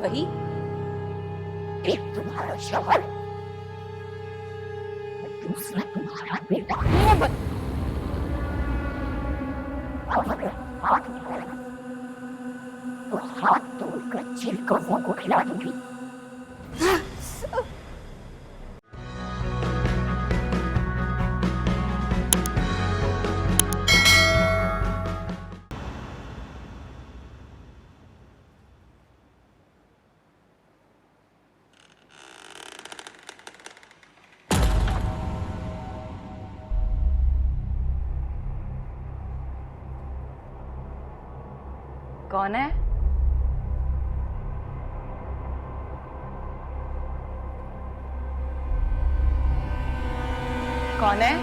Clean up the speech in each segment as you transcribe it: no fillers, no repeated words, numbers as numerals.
वही एक तुम्हारा शौहर, दूसरा तुम्हारा बेटा है। अगर हाथ मिलाया तो हाथ तोड़कर चिल कौवों को खिला दूंगी। कौन है? कौन है?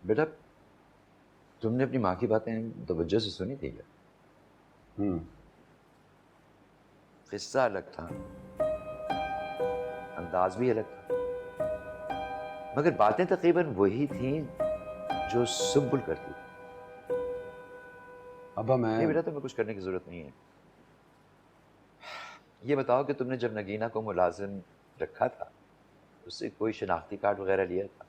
बेटा, तुमने अपनी माँ की बातें तवज्जो से सुनी थी क्या? किस्सा अलग था, अंदाज भी अलग था, मगर बातें तकरीबन वही थी जो सुब्बुल करती थी। अब्बा नहीं बेटा, तुम्हें कुछ करने की जरूरत नहीं है। ये बताओ कि तुमने जब नगीना को मुलाजिम रखा था, उससे कोई शनाख्ती कार्ड वगैरह लिया था?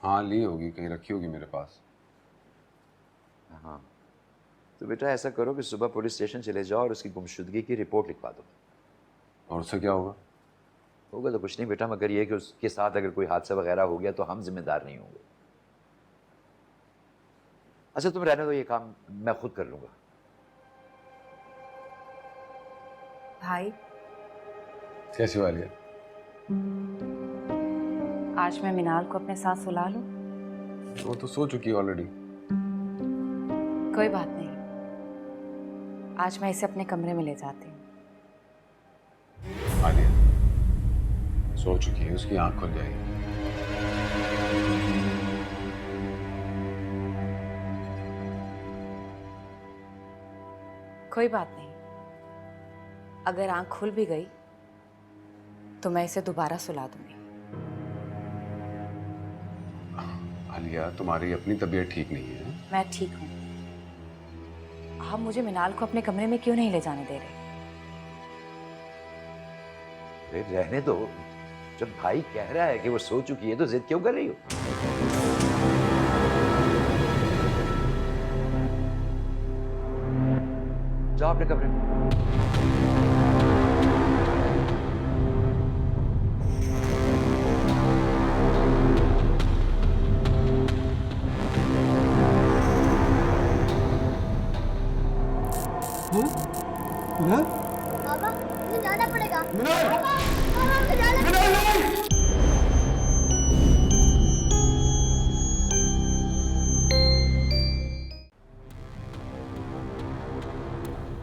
हाँ, ली होगी, कहीं रखी होगी मेरे पास। हाँ, तो बेटा ऐसा करो कि सुबह पुलिस स्टेशन चले जाओ और उसकी गुमशुदगी की रिपोर्ट लिखवा दो। और उससे क्या होगा? होगा तो कुछ नहीं बेटा, मगर ये कि उसके साथ अगर कोई हादसा वगैरह हो गया तो हम जिम्मेदार नहीं होंगे। अच्छा तुम रहने दो, ये काम मैं खुद कर लूंगा। भाई, कैसी वाली है? आज मैं मिनाल को अपने साथ सुला लूं? वो तो सो चुकी है ऑलरेडी। कोई बात नहीं, आज मैं इसे अपने कमरे में ले जाती हूँ। आलिया सो चुकी है, उसकी आंख खुल जाएगी। कोई बात नहीं, अगर आंख खुल भी गई तो मैं इसे दोबारा सुला दूंगी। आलिया, तुम्हारी अपनी तबीयत ठीक नहीं है। मैं ठीक हूँ। आप मुझे मिनाल को अपने कमरे में क्यों नहीं ले जाने दे रहे? अरे रहने दो, जब भाई कह रहा है कि वो सो चुकी है तो जिद क्यों कर रही हो? जाओ अपने कमरे में। बाबा मुझे जाना पड़ेगा। मिनाल! बाबा मुझे जाना पड़ेगा।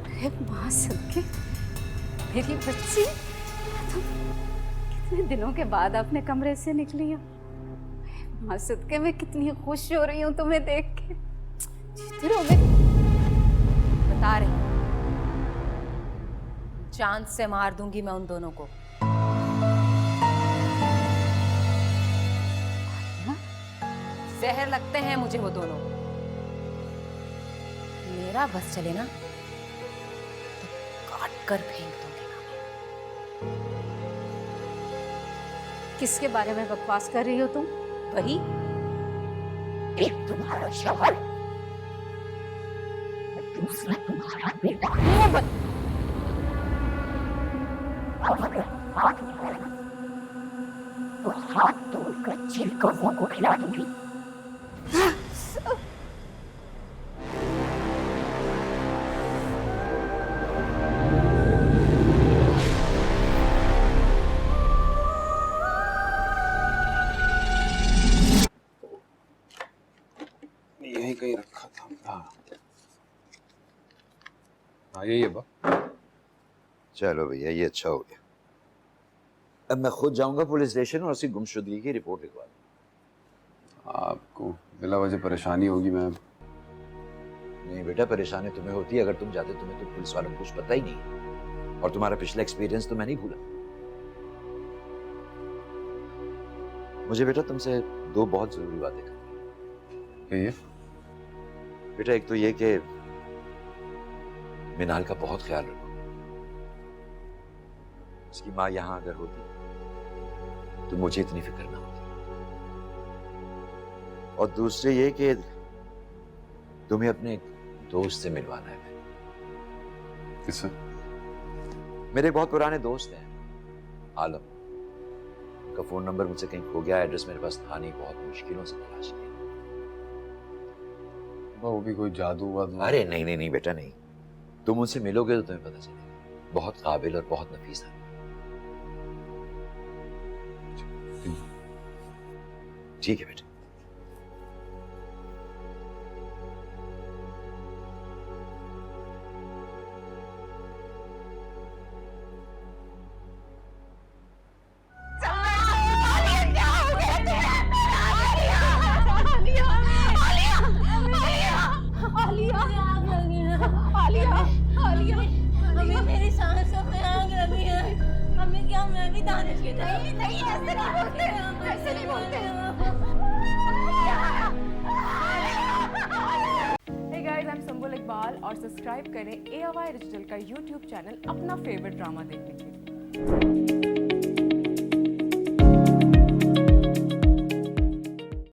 अरे माँ सदके, मेरी बच्ची, तुम कितने दिनों के बाद अपने कमरे से निकली हो। माँ सदके, मैं कितनी खुश हो रही हूँ तुम्हें देख के। जीते रहो मेरी। बता रही हूँ, चांद से मार दूंगी मैं उन दोनों को। जहर लगते हैं मुझे वो दोनों। मेरा बस चले ना तो काट कर फेंक दूंगी मैं। किसके बारे में बकवास कर रही हो तुम? वही एक तुम्हारा शौहर, दूसरा तुम्हारा बेटा है। अगर हाथ मिलाया तो हाथ तोड़कर चिल कौवों को खिला दूंगी। यहीं कहीं रखा था। हाँ हाँ, यही है बा। चलो भैया, ये अच्छा हो गया। अब मैं खुद जाऊंगा पुलिस स्टेशन और उसकी गुमशुदगी की रिपोर्ट लिखवा दूंगा। आपको बिला वजह परेशानी होगी। मैं नहीं बेटा, परेशानी तुम्हें होती है। अगर तुम जाते तुम्हें तो पुलिस वालों को कुछ पता ही नहीं, और तुम्हारा पिछला एक्सपीरियंस तो मैं नहीं भूला। मुझे बेटा तुमसे दो बहुत जरूरी बातें करनी है। ये बेटा एक तो ये कि मिनाल का बहुत ख्याल रखो। उसकी माँ यहां अगर होती तो मुझे इतनी फिक्र ना होती। और दूसरे ये कि तुम्हें अपने दोस्त से मिलवाना है। किससे? मेरे बहुत पुराने दोस्त हैं, आलम। उनका फोन नंबर मुझसे कहीं खो गया, एड्रेस मेरे पास था नहीं, बहुत मुश्किलों से तलाश किया। वो भी कोई जादू वादू? अरे नहीं नहीं नहीं बेटा नहीं, तुम उनसे मिलोगे तो तुम्हें पता चलेगा। बहुत काबिल और बहुत नफीस है। ठीक है बेटा। मेरी सांसों में आग लगी है। मम्मी क्या मैं भी दानिश की तरह? नहीं नहीं, ऐसे नहीं बोलते, ऐसे नहीं बोलते। Hey guys, I'm संबुल इकबाल और सब्सक्राइब करें AOI डिजिटल का YouTube चैनल अपना फेवरेट ड्रामा देखने के लिए।